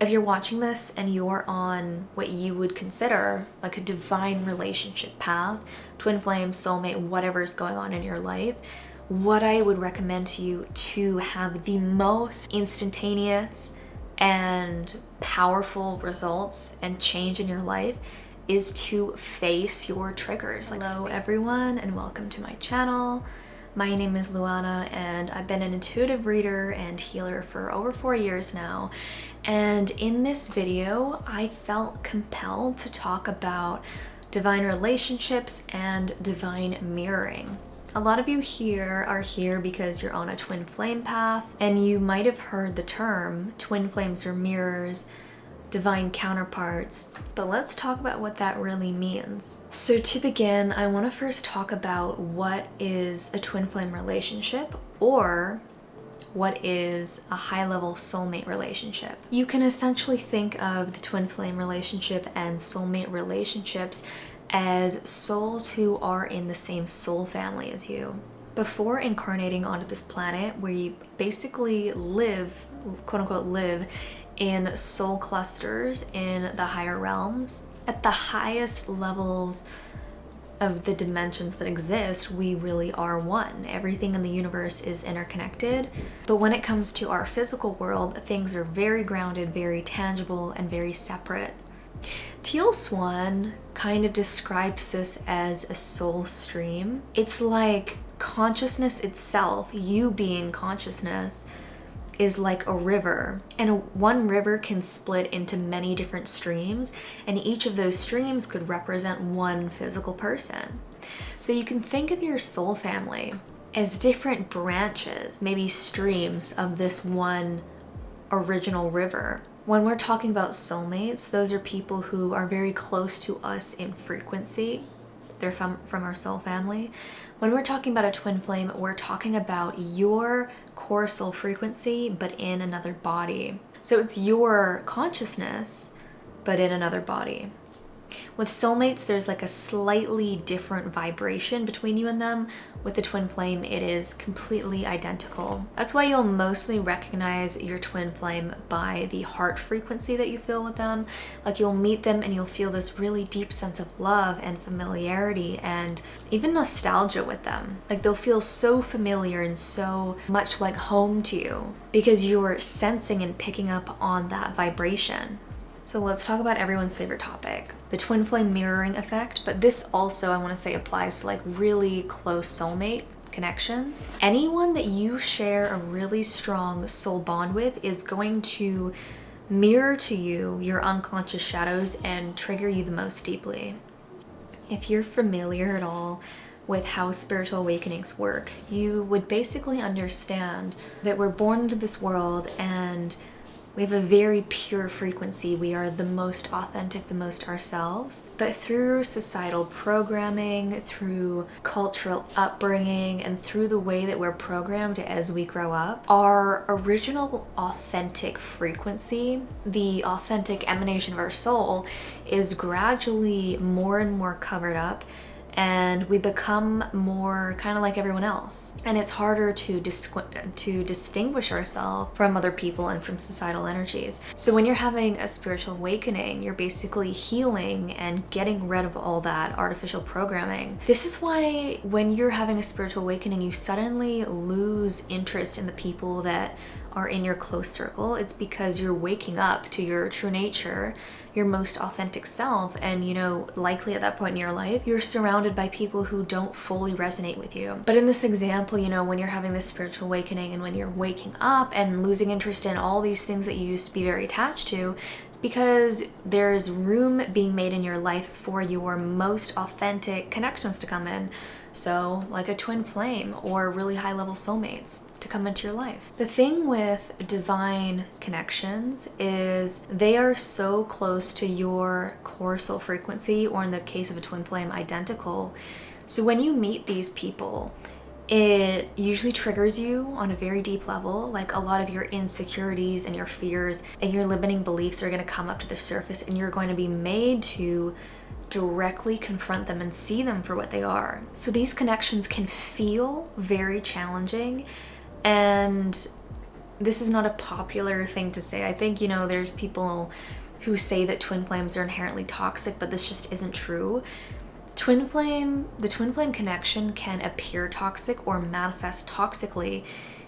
If you're watching this and you're on what you would consider like a divine relationship path, twin flame, soulmate, whatever is going on in your life, what I would recommend to you to have the most instantaneous and powerful results and change in your life is to face your triggers. Hello everyone and welcome to my channel. My name is Luana and I've been an intuitive reader and healer for over 4 years now. And in this video, I felt compelled to talk about divine relationships and divine mirroring. A lot of you here are here because you're on a twin flame path and you might have heard the term twin flames or mirrors, divine counterparts, but let's talk about what that really means. So to begin, I want to first talk about what is a twin flame relationship, or what is a high-level soulmate relationship. You can essentially think of the twin flame relationship and soulmate relationships as souls who are in the same soul family as you. Before incarnating onto this planet, where you basically live, quote unquote, live in soul clusters in the higher realms, at the highest levels of the dimensions that exist, we really are one. Everything in the universe is interconnected. But when it comes to our physical world, things are very grounded, very tangible, and very separate. Teal Swan kind of describes this as a soul stream. It's like consciousness itself, you being consciousness, is like a river, and one river can split into many different streams, and each of those streams could represent one physical person. So you can think of your soul family as different branches, maybe streams of this one original river. When we're talking about soulmates, those are people who are very close to us in frequency. They're from our soul family. When we're talking about a twin flame, we're talking about your core soul frequency, but in another body. So it's your consciousness, but in another body. With soulmates, there's like a slightly different vibration between you and them. With the twin flame, it is completely identical. That's why you'll mostly recognize your twin flame by the heart frequency that you feel with them. Like you'll meet them and you'll feel this really deep sense of love and familiarity and even nostalgia with them. Like they'll feel so familiar and so much like home to you because you're sensing and picking up on that vibration. So let's talk about everyone's favorite topic, the twin flame mirroring effect. But this also, I want to say, applies to like really close soulmate connections. Anyone that you share a really strong soul bond with is going to mirror to you your unconscious shadows and trigger you the most deeply. If you're familiar at all with how spiritual awakenings work, you would basically understand that we're born into this world and we have a very pure frequency. We are the most authentic, the most ourselves. But through societal programming, through cultural upbringing, and through the way that we're programmed as we grow up, our original authentic frequency, the authentic emanation of our soul, is gradually more and more covered up, and we become more kind of like everyone else. And it's harder to distinguish ourselves from other people and from societal energies. So when you're having a spiritual awakening, you're basically healing and getting rid of all that artificial programming. This is why when you're having a spiritual awakening, you suddenly lose interest in the people that are in your close circle. It's because you're waking up to your true nature, your most authentic self, and likely at that point in your life, you're surrounded by people who don't fully resonate with you. But in this example, when you're having this spiritual awakening and when you're waking up and losing interest in all these things that you used to be very attached to, it's because there's room being made in your life for your most authentic connections to come in. So like a twin flame or really high level soulmates to come into your life. The thing with divine connections is they are so close to your core soul frequency, or in the case of a twin flame, identical. So when you meet these people, it usually triggers you on a very deep level. Like a lot of your insecurities and your fears and your limiting beliefs are going to come up to the surface, and you're going to be made to directly confront them and see them for what they are. So these connections can feel very challenging, and this is not a popular thing to say. I think, you know, there's people who say that twin flames are inherently toxic, but this just isn't true. The twin flame connection can appear toxic or manifest toxically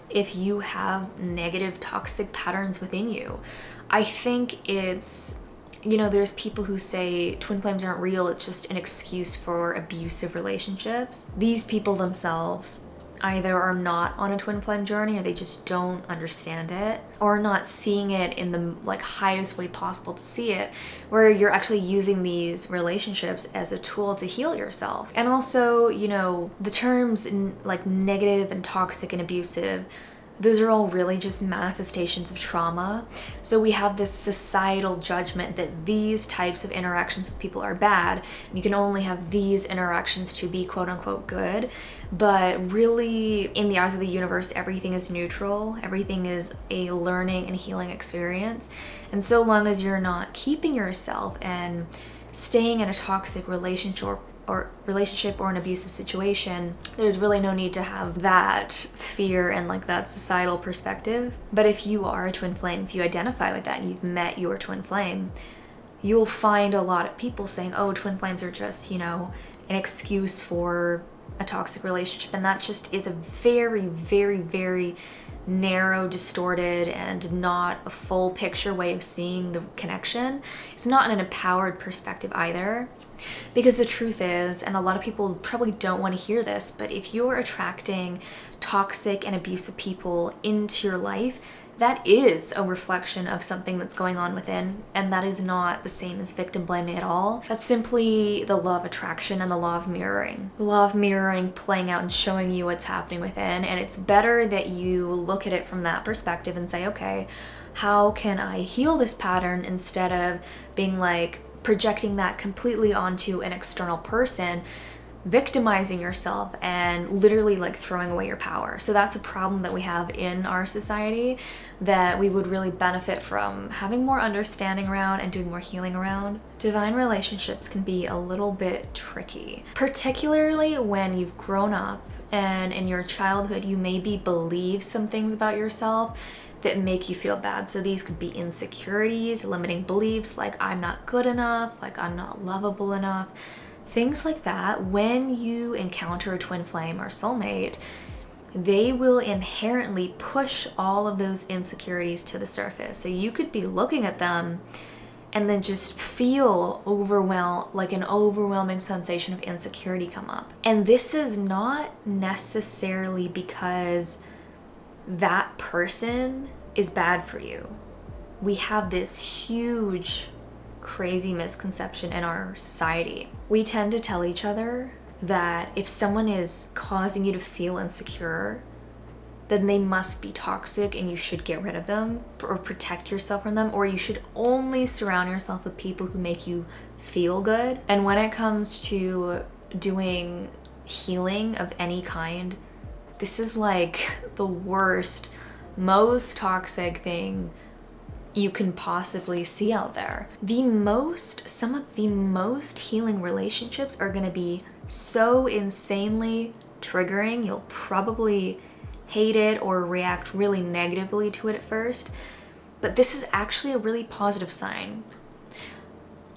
if you have negative toxic patterns within you. I think it's, you know, there's people who say twin flames aren't real, it's just an excuse for abusive relationships. These people themselves either are not on a twin flame journey, or they just don't understand it, or not seeing it in the like highest way possible to see it, where you're actually using these relationships as a tool to heal yourself. And also, you know, the terms like negative and toxic and abusive, those are all really just manifestations of trauma. So we have this societal judgment that these types of interactions with people are bad. You can only have these interactions to be quote unquote good. But really, in the eyes of the universe, everything is neutral. Everything is a learning and healing experience. And so long as you're not keeping yourself and staying in a toxic relationship or an abusive situation, there's really no need to have that fear and like that societal perspective. But if you are a twin flame, if you identify with that and you've met your twin flame, you'll find a lot of people saying, oh, twin flames are just, you know, an excuse for a toxic relationship. And that just is a very, very, very narrow, distorted, and not a full picture way of seeing the connection. It's not an empowered perspective either. Because the truth is, and a lot of people probably don't want to hear this, but if you're attracting toxic and abusive people into your life, that is a reflection of something that's going on within, and that is not the same as victim blaming at all. That's simply the law of attraction and the law of mirroring. The law of mirroring playing out and showing you what's happening within, and it's better that you look at it from that perspective and say, okay, how can I heal this pattern, instead of being like projecting that completely onto an external person, victimizing yourself and literally like throwing away your power. So that's a problem that we have in our society that we would really benefit from having more understanding around and doing more healing around. Divine relationships can be a little bit tricky, particularly when you've grown up and in your childhood you maybe believe some things about yourself that make you feel bad. So these could be insecurities, limiting beliefs like I'm not good enough, like I'm not lovable enough, things like that. When you encounter a twin flame or soulmate, they will inherently push all of those insecurities to the surface. So you could be looking at them and then just feel overwhelmed, like an overwhelming sensation of insecurity come up. And this is not necessarily because that person is bad for you. We have this huge, crazy misconception in our society. We tend to tell each other that if someone is causing you to feel insecure, then they must be toxic and you should get rid of them or protect yourself from them, or you should only surround yourself with people who make you feel good. And when it comes to doing healing of any kind, this is like the worst, most toxic thing you can possibly see out there. Some of the most healing relationships are gonna be so insanely triggering, you'll probably hate it or react really negatively to it at first, but this is actually a really positive sign.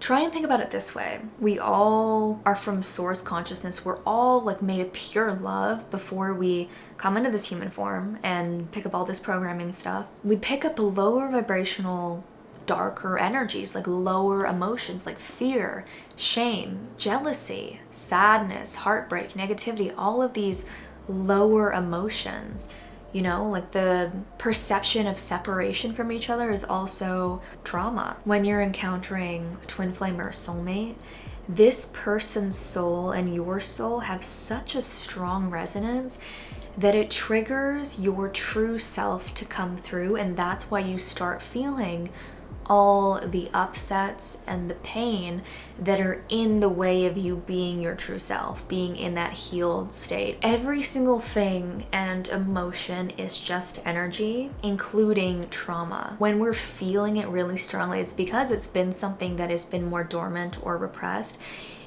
Try and think about it this way. We all are from source consciousness. We're all like made of pure love before we come into this human form and pick up all this programming stuff. We pick up lower vibrational, darker energies, like lower emotions like fear, shame, jealousy, sadness, heartbreak, negativity, all of these lower emotions. You know, like the perception of separation from each other is also trauma. When you're encountering a twin flame or a soulmate, this person's soul and your soul have such a strong resonance that it triggers your true self to come through, and that's why you start feeling all the upsets and the pain that are in the way of you being your true self, being in that healed state. Every single thing and emotion is just energy, including trauma. When we're feeling it really strongly, it's because it's been something that has been more dormant or repressed,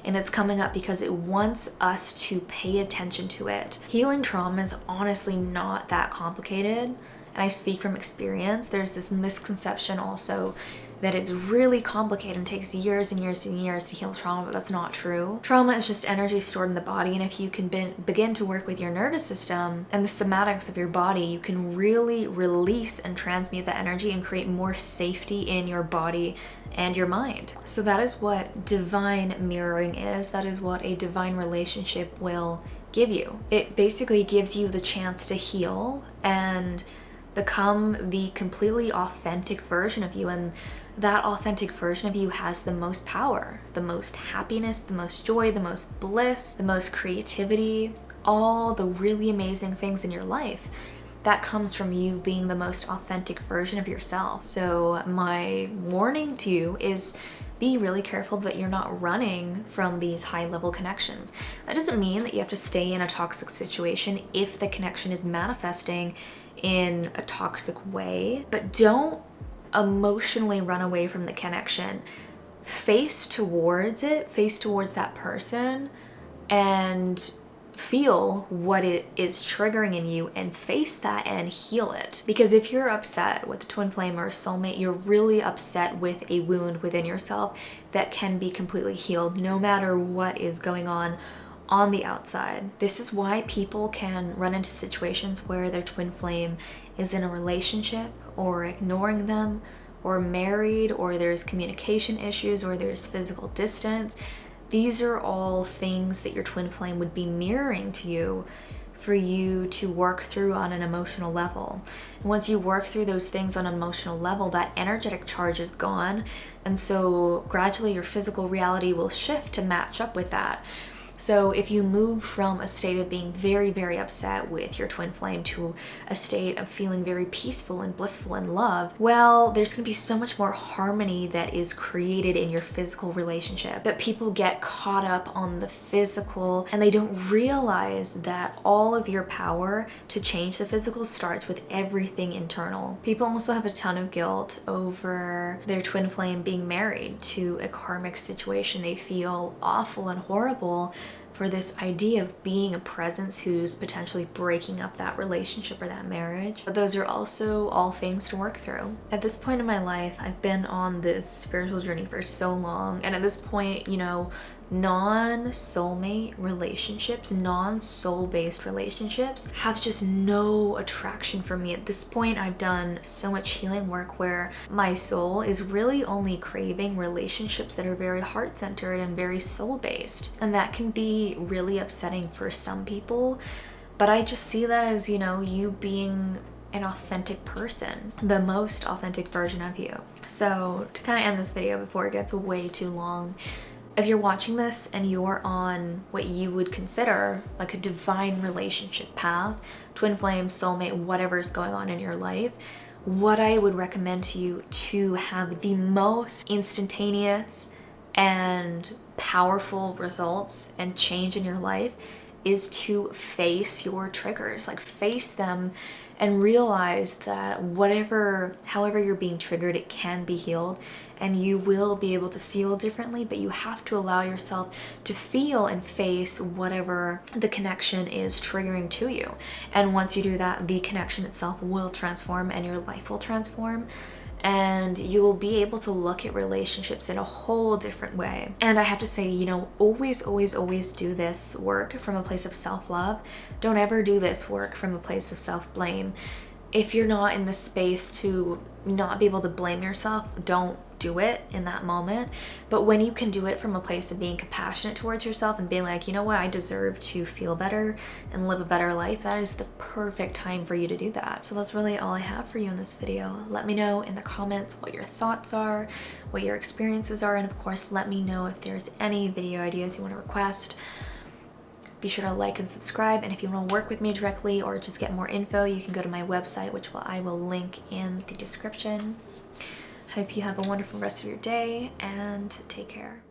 and it's coming up because it wants us to pay attention to it. Healing trauma is honestly not that complicated. and I speak from experience, there's this misconception also that it's really complicated and takes years and years and years to heal trauma, but that's not true. Trauma is just energy stored in the body, and if you can begin to work with your nervous system and the somatics of your body, you can really release and transmute that energy and create more safety in your body and your mind. So that is what divine mirroring is. That is what a divine relationship will give you. It basically gives you the chance to heal and become the completely authentic version of you, and that authentic version of you has the most power, the most happiness, the most joy, the most bliss, the most creativity, all the really amazing things in your life. That comes from you being the most authentic version of yourself. So my warning to you is be really careful that you're not running from these high-level connections. That doesn't mean that you have to stay in a toxic situation if the connection is manifesting in a toxic way, but don't emotionally run away from the connection. Face towards it, face towards that person, and feel what it is triggering in you and face that and heal it. Because if you're upset with a twin flame or a soulmate, you're really upset with a wound within yourself that can be completely healed no matter what is going on the outside. This is why people can run into situations where their twin flame is in a relationship or ignoring them, or married, or there's communication issues, or there's physical distance. These are all things that your twin flame would be mirroring to you for you to work through on an emotional level. And once you work through those things on an emotional level, that energetic charge is gone. And so gradually your physical reality will shift to match up with that. So if you move from a state of being very, very upset with your twin flame to a state of feeling very peaceful and blissful in love, well, there's going to be so much more harmony that is created in your physical relationship. But people get caught up on the physical and they don't realize that all of your power to change the physical starts with everything internal. People also have a ton of guilt over their twin flame being married to a karmic situation. They feel awful and horrible for this idea of being a presence who's potentially breaking up that relationship or that marriage. But those are also all things to work through. At this point in my life, I've been on this spiritual journey for so long, and at this point, you know, non-soulmate relationships, non-soul-based relationships have just no attraction for me. At this point, I've done so much healing work where my soul is really only craving relationships that are very heart-centered and very soul-based. And that can be really upsetting for some people, but I just see that as, you know, you being an authentic person, the most authentic version of you. So to kind of end this video before it gets way too long, if you're watching this and you're on what you would consider like a divine relationship path, twin flame, soulmate, whatever is going on in your life, what I would recommend to you to have the most instantaneous and powerful results and change in your life is to face your triggers, like face them and realize that however you're being triggered, it can be healed and you will be able to feel differently, but you have to allow yourself to feel and face whatever the connection is triggering to you. And once you do that, the connection itself will transform and your life will transform. And you will be able to look at relationships in a whole different way. And I have to say, you know, always do this work from a place of self-love. Don't ever do this work from a place of self-blame. If you're not in the space to not be able to blame yourself, don't do it in that moment. But when you can do it from a place of being compassionate towards yourself and being like, you know what, I deserve to feel better and live a better life, that is the perfect time for you to do that. So that's really all I have for you in this video. Let me know in the comments what your thoughts are, what your experiences are, and of course let me know if there's any video ideas you want to request. Be sure to like and subscribe, and if you want to work with me directly or just get more info, you can go to my website, which I will link in the description. Hope you have a wonderful rest of your day, and take care.